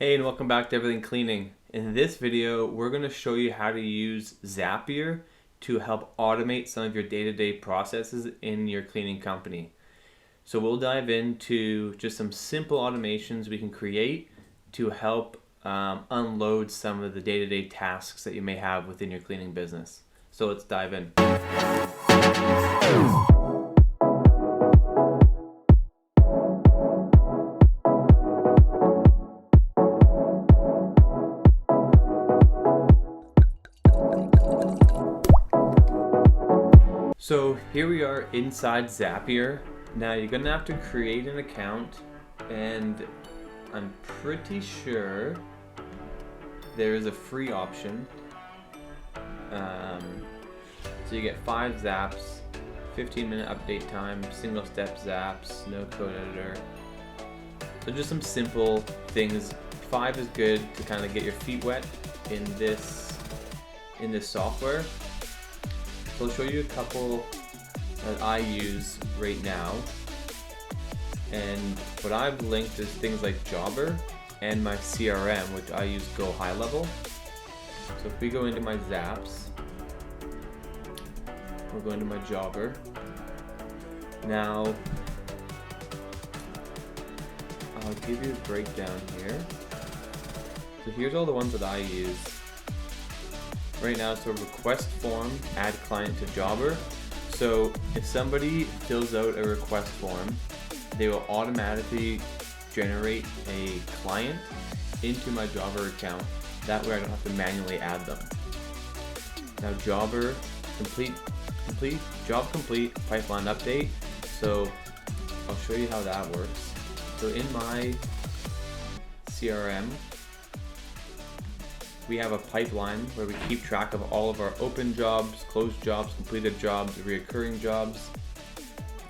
Hey, and welcome back to Everything Cleaning. In this video, we're going to show you how to use Zapier to help automate some of your day-to-day processes in your cleaning company. So we'll dive into just some simple automations we can create to help unload some of the day-to-day tasks that you may have within your cleaning business. So let's dive in. So here we are inside Zapier. Now you're gonna have to create an account, and I'm pretty sure there is a free option. So you get 5 Zaps, 15-minute update time, single-step Zaps, no code editor. So just some simple things. 5 is good to kind of get your feet wet in this software. So I'll show you a couple that I use right now, and what I've linked is things like Jobber and my CRM, which I use Go High Level. So if we go into my Zaps, we'll go into my Jobber. Now I'll give you a breakdown here. So here's all the ones that I use. Right now, so request form, add client to Jobber. So if somebody fills out a request form, they will automatically generate a client into my Jobber account. That way I don't have to manually add them. Now Jobber job complete, pipeline update. So I'll show you how that works. So in my CRM, we have a pipeline where we keep track of all of our open jobs, closed jobs, completed jobs, reoccurring jobs.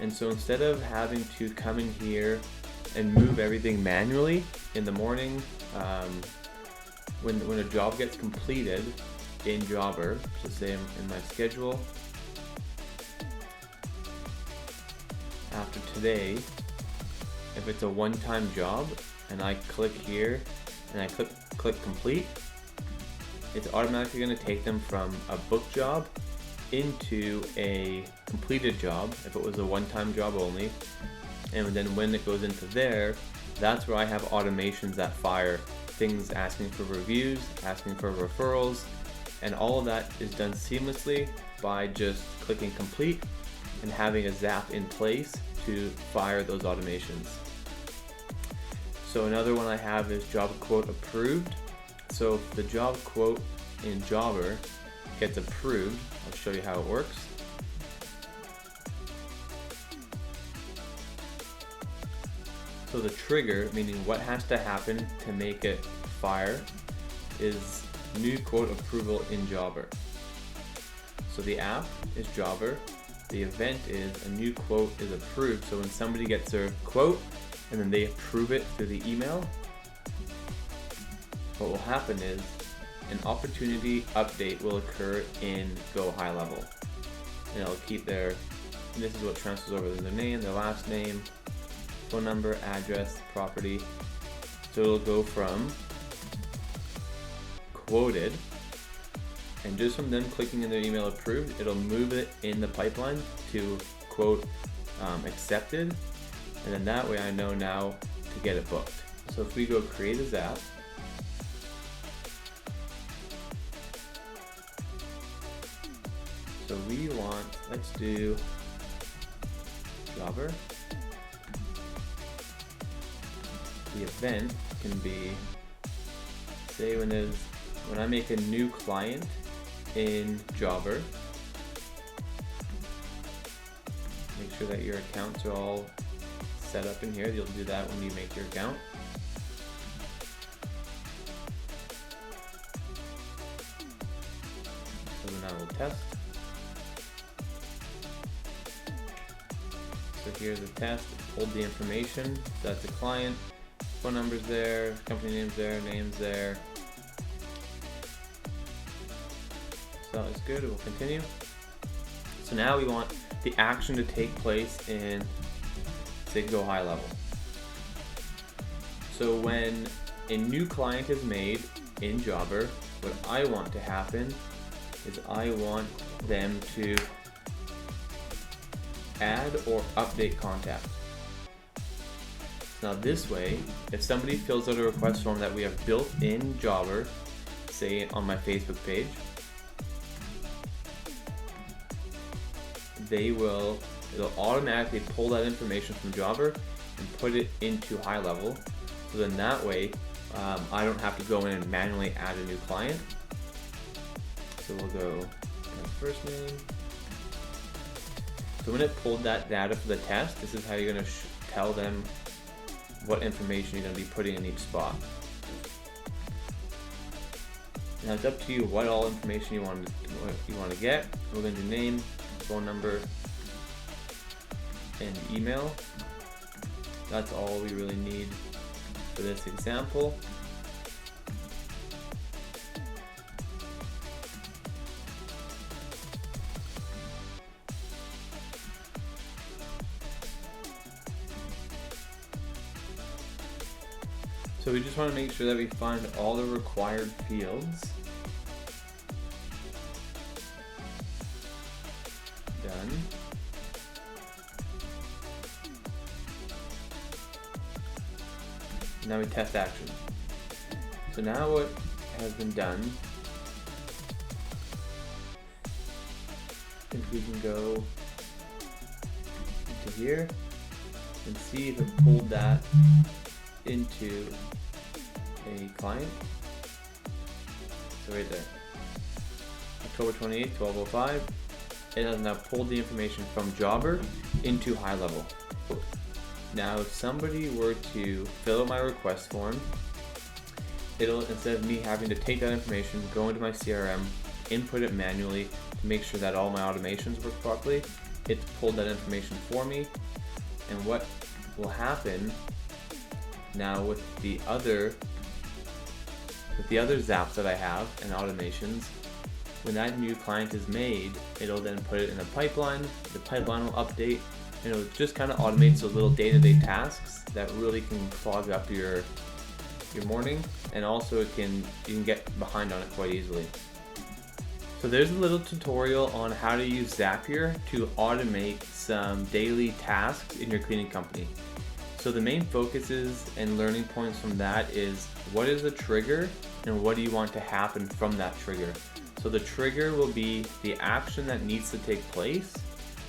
And so instead of having to come in here and move everything manually in the morning, when a job gets completed in Jobber, so say in my schedule, after today, if it's a one-time job and I click here and I click complete, it's automatically going to take them from a book job into a completed job if it was a one-time job only. And then when it goes into there, that's where I have automations that fire things asking for reviews, asking for referrals, and all of that is done seamlessly by just clicking complete and having a Zap in place to fire those automations. So another one I have is job quote approved. So if the job quote in Jobber gets approved, I'll show you how it works. So the trigger, meaning what has to happen to make it fire, is new quote approval in Jobber. So the app is Jobber. The event is a new quote is approved. So when somebody gets their quote and then they approve it through the email, what will happen is an opportunity update will occur in Go High Level. And it'll keep and this is what transfers over their name, their last name, phone number, address, property. So it'll go from quoted, and just from them clicking in their email approved, it'll move it in the pipeline to quote accepted. And then that way I know now to get it booked. So if we go create a Zap, so we want, let's do Jobber. The event can be, say when I make a new client in Jobber, make sure that your accounts are all set up in here. You'll do that when you make your account. So now we'll test. So here's the test, hold the information, so that's the client, phone number's there, company name's there, name's there. So it's good, we'll continue. So now we want the action to take place in, say, Go High Level. So when a new client is made in Jobber, what I want to happen is I want them to add or update contact. Now this way, if somebody fills out a request form that we have built in Jobber, say on my Facebook page, it'll automatically pull that information from Jobber and put it into high level. So then that way, I don't have to go in and manually add a new client. So we'll go first name. So when it pulled that data for the test, this is how you're going to tell them what information you're going to be putting in each spot. Now it's up to you what all information you want to get. We're going to do name, phone number, and email. That's all we really need for this example. So we just want to make sure that we find all the required fields. Done. Now we test action. So now what has been done, I think we can go into here and see if it pulled that into a client. So right there, October 28th, 12:05. It has now pulled the information from Jobber into high level. Now if somebody were to fill out my request form, it'll, instead of me having to take that information, go into my CRM, input it manually to make sure that all my automations work properly, it's pulled that information for me. And what will happen now with the other Zaps that I have and automations, when that new client is made, it'll then put it in a pipeline. The pipeline will update, and it'll just kind of automate those little day-to-day tasks that really can clog up your morning, and also you can get behind on it quite easily. So there's a little tutorial on how to use Zapier to automate some daily tasks in your cleaning company. So the main focuses and learning points from that is, what is the trigger and what do you want to happen from that trigger? So the trigger will be the action that needs to take place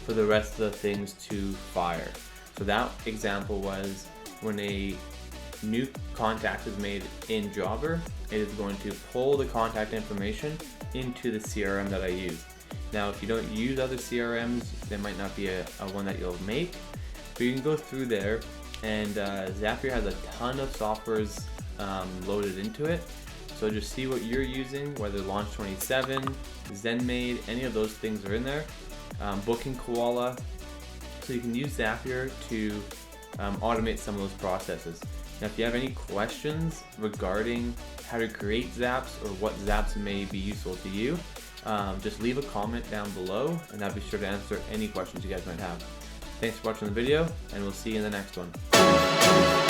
for the rest of the things to fire. So that example was when a new contact is made in Jobber, it is going to pull the contact information into the CRM that I use. Now if you don't use other CRMs, there might not be a one that you'll make, but you can go through there, and Zapier has a ton of softwares loaded into it. So just see what you're using, whether Launch 27, ZenMaid, any of those things are in there. Booking Koala. So you can use Zapier to automate some of those processes. Now if you have any questions regarding how to create Zaps or what Zaps may be useful to you, just leave a comment down below and I'll be sure to answer any questions you guys might have. Thanks for watching the video, and we'll see you in the next one.